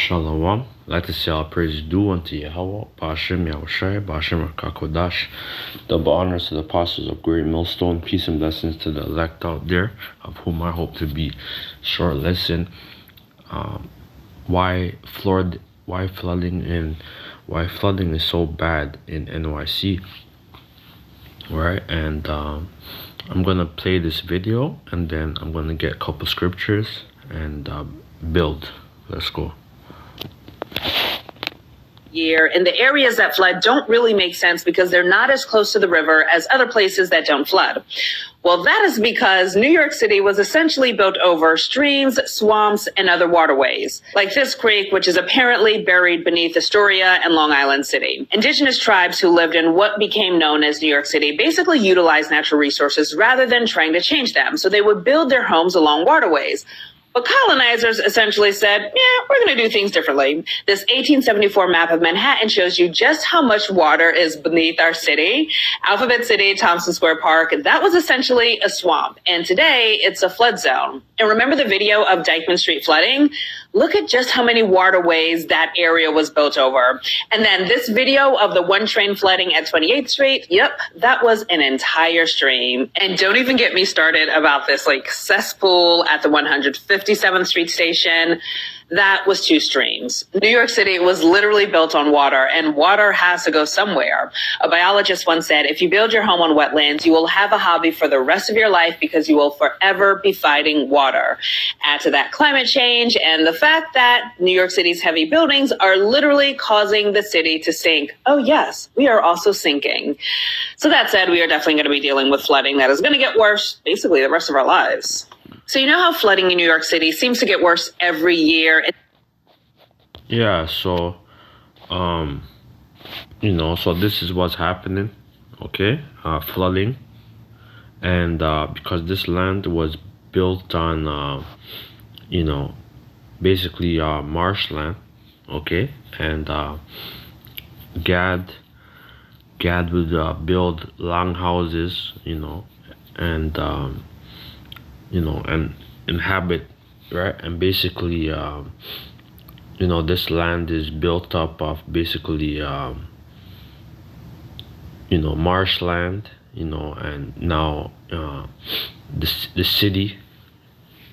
Shalom. Let us say all praise due unto Yahweh, Ba'ashem Yahushai, Ba'ashem Rakakodash. Double honors to the apostles of Great Millstone. Peace and blessings to the elect out there, of whom I hope to be. Short lesson. Why flooding is so bad in NYC. Right, and I'm gonna play this video, and then I'm gonna get a couple scriptures and build. Let's go. Year, and the areas that flood don't really make sense because they're not as close to the river as other places that don't flood. Well, that is because New York City was essentially built over streams, swamps, and other waterways, like this creek, which is apparently buried beneath Astoria and Long Island City. Indigenous tribes who lived in what became known as New York City basically utilized natural resources rather than trying to change them, so they would build their homes along waterways. But colonizers essentially said, yeah, we're going to do things differently. This 1874 map of Manhattan shows you just how much water is beneath our city. Alphabet City, Thompson Square Park, that was essentially a swamp. And today it's a flood zone. And remember the video of Dyckman Street flooding? Look at just how many waterways that area was built over. And then this video of the one train flooding at 28th Street. Yep, that was an entire stream. And don't even get me started about this cesspool at the 157th Street station. That was two streams. New York City was literally built on water, and water has to go somewhere. A biologist once said, if you build your home on wetlands, you will have a hobby for the rest of your life because you will forever be fighting water. Add to that climate change and the fact that New York City's heavy buildings are literally causing the city to sink. Oh yes, we are also sinking. So that said, we are definitely going to be dealing with flooding that is going to get worse basically the rest of our lives. So you know how flooding in New York City seems to get worse every year? Yeah, so, so this is what's happening, okay? Flooding. And because this land was built on, basically marshland, okay? And Gad would build long houses, and and inhabit, right? And basically, this land is built up of basically, marshland, and now the city,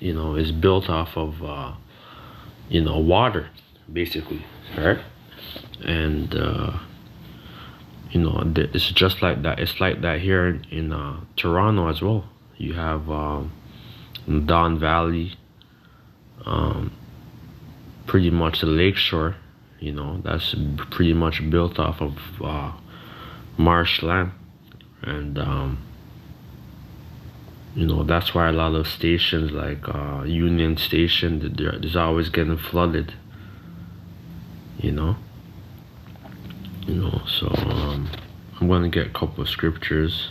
is built off of, water, basically, right? And, it's just like that. It's like that here in Toronto as well. You have Don Valley, pretty much the lakeshore, that's pretty much built off of marshland. And that's why a lot of stations like Union Station, there's always getting flooded, so I'm gonna get a couple of scriptures,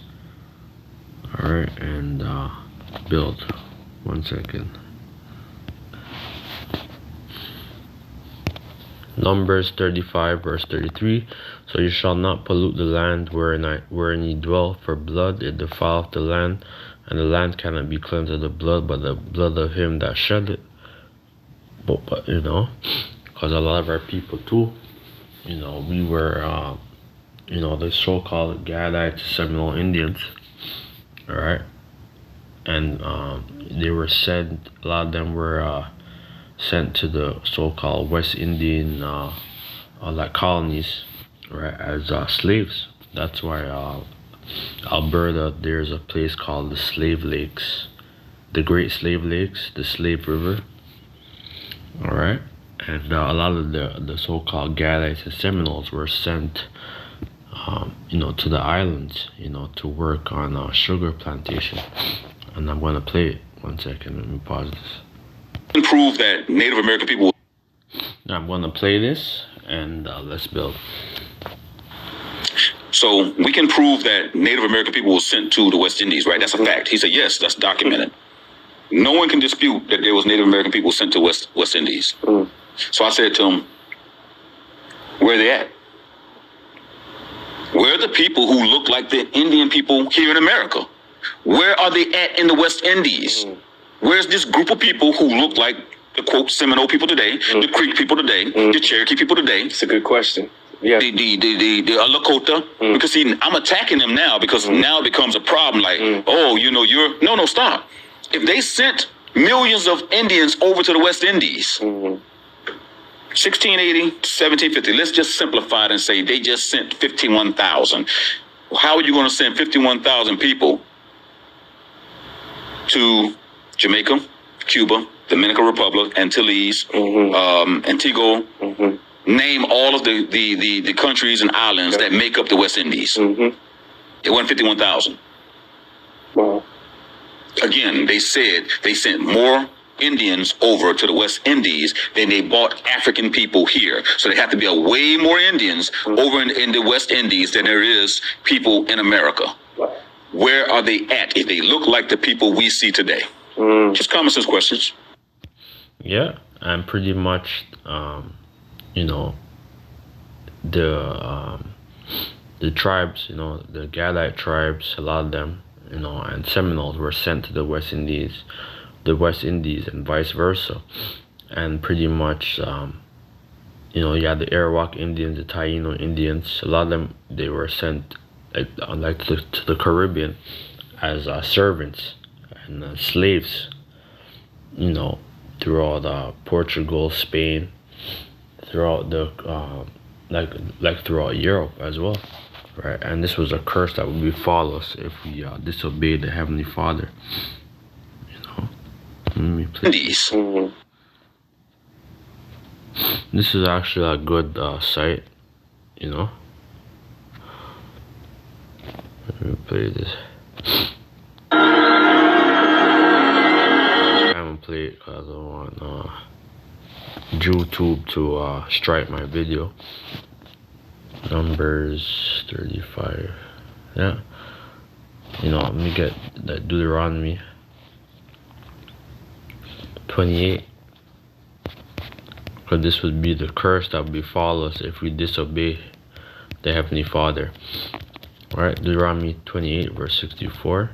all right, and build. 1 second. Numbers 35 verse 33. So you shall not pollute the land wherein ye dwell, for blood it defileth the land, and the land cannot be cleansed of the blood, but the blood of him that shed it. But because a lot of our people too, we were the so-called Gadites, Seminole Indians, all right. And they were sent, a lot of them were sent to the so-called West Indian colonies, right, as slaves. That's why Alberta, there's a place called the Slave Lakes, the Great Slave Lakes, the Slave River, all right. And a lot of the so-called Gadites and Seminoles were sent to the islands, to work on sugar plantation. And I'm going to play it. 1 second. Let me pause this. Prove that Native American people. Now I'm going to play this, and let's build. So we can prove that Native American people were sent to the West Indies, right? That's a fact. He said, yes, that's documented. No one can dispute that there was Native American people sent to West Indies. So I said to him, where are they at? Where are the people who look like the Indian people here in America? Where are they at in the West Indies? Where's this group of people who look like the quote Seminole people today, the Creek people today, the Cherokee people today. It's a good question. Yeah. The Lakota, because see, I'm attacking them now because now it becomes a problem. Like, oh, you know, no, stop. If they sent millions of Indians over to the West Indies, 1680 to 1750, let's just simplify it and say they just sent 51,000. How are you going to send 51,000 people to Jamaica, Cuba, Dominican Republic, Antilles, Antigua? Name all of the countries and islands that make up the West Indies. It wasn't 51,000. Wow. Again, they said they sent more Indians over to the West Indies than they brought African people here. So there have to be a way more Indians over in the West Indies than there is people in America. Where are they at if they look like the people we see today? Just common sense questions. Yeah, and pretty much, you know, the tribes, you know, the Gadite tribes, a lot of them, you know, and Seminoles were sent to the West Indies, and vice versa. And pretty much, you know, you had the Arawak Indians, the Taino Indians, a lot of them, they were sent like to the Caribbean as servants and slaves, you know, throughout Portugal, Spain, throughout the like throughout Europe as well, right? And this was a curse that would befall us if we disobeyed the Heavenly Father. You know, let me play. This is actually a good site. You know, let me play this. I haven't played because I want YouTube to strike my video. Numbers 35. Yeah. You know, let me get that Deuteronomy 28. Because this would be the curse that would befall us if we disobey the Heavenly Father. Alright, Deuteronomy 28 verse 64.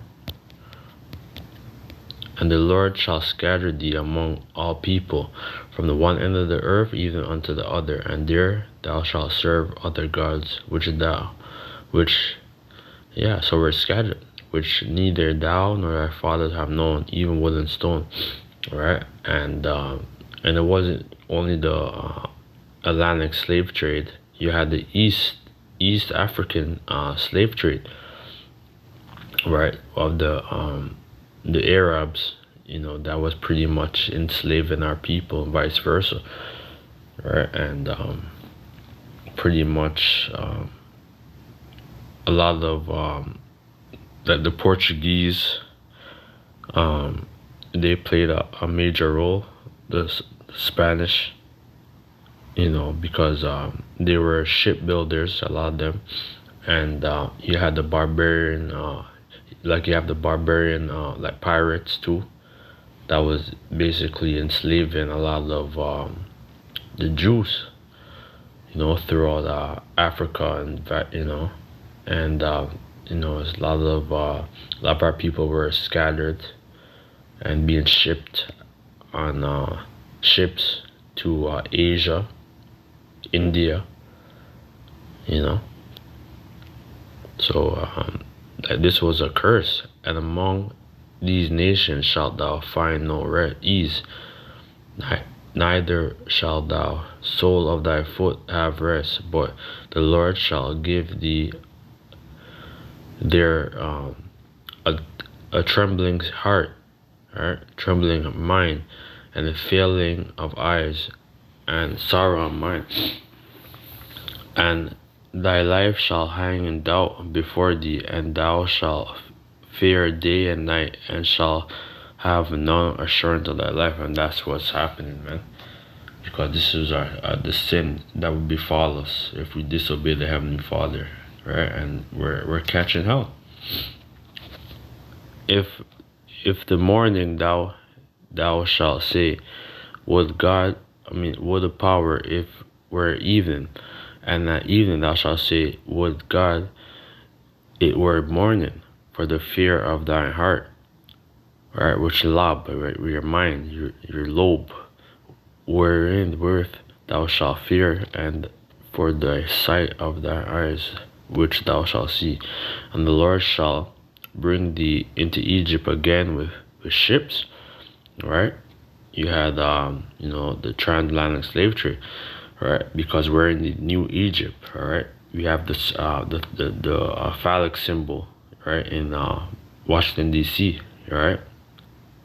And the Lord shall scatter thee among all people, from the one end of the earth even unto the other, and there thou shalt serve other gods, so we're scattered, which neither thou nor thy fathers have known, even wood and stone. Right? And it wasn't only the Atlantic slave trade. You had the East African slave trade, right, of the Arabs, you know, that was pretty much enslaving our people and vice versa, right? And pretty much a lot of the Portuguese, they played a major role, the Spanish, you know, because they were shipbuilders, a lot of them, and you had the barbarian, like you have the barbarian like pirates too, that was basically enslaving a lot of the Jews, you know, throughout Africa, and you know, and you know, a lot of our people were scattered and being shipped on ships to Asia, India, you know. So this was a curse, and among these nations shalt thou find no ease, neither shalt thou sole of thy foot have rest, but the Lord shall give thee there a trembling heart, right? Trembling of mind, and a failing of eyes, and sorrow of mind. And thy life shall hang in doubt before thee, and thou shalt fear day and night, and shall have no assurance of thy life. And that's what's happening, man. Because this is the sin that will befall us if we disobey the Heavenly Father, right? And we're catching hell. If the morning thou shalt say, would the power if were even, and at evening thou shalt say, would God it were morning, for the fear of thine heart, right? Which lob, right? Your mind, your lobe, wherewith thou shalt fear, and for the sight of thy eyes which thou shalt see. And the Lord shall bring thee into Egypt again with ships, right? You had the transatlantic slave trade, right? Because we're in the new Egypt, all right? We have this the phallic symbol, right, in Washington D.C., right?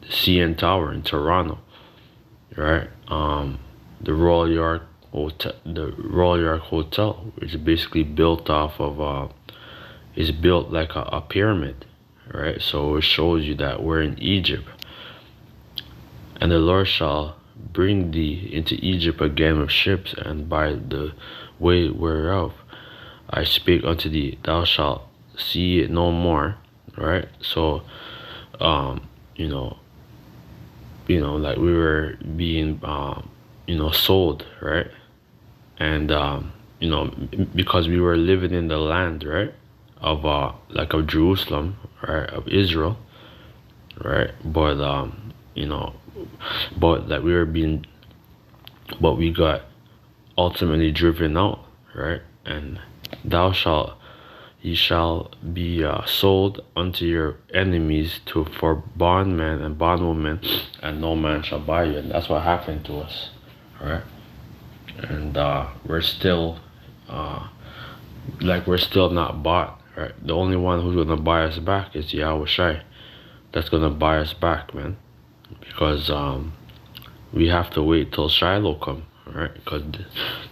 The CN Tower in Toronto, right? The Royal York Hotel, which is basically built off of is built like a pyramid, right? So it shows you that we're in Egypt. And the Lord shall bring thee into Egypt again with ships, and by the way whereof I spake unto thee, thou shalt see it no more, right? So, like we were being, sold, right? And, because we were living in the land, right, of Jerusalem, right, of Israel, right? But, but we got ultimately driven out, right? And ye shall be sold unto your enemies for bondmen and bondwomen, and no man shall buy you. And that's what happened to us, right? And we're still not bought, right? The only one who's gonna buy us back is Yahweh Shai. That's gonna buy us back, man, because we have to wait till Shiloh come, right? Because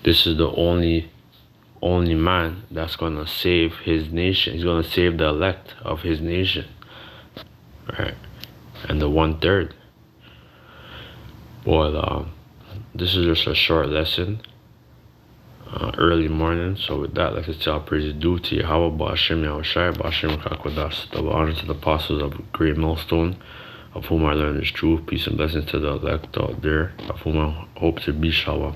this is the only man that's gonna save his nation. He's gonna save the elect of his nation, right? And the 1/3. But this is just a short lesson, early morning. So with that, let's just tell praise due to Yahweh, Ba'ashem Yahushai, Ba'ashem Kakodas. Double honor to the apostles of Great Millstone, of whom I learned this truth. Peace and blessings to the elect out there, of whom I hope to be Shalom.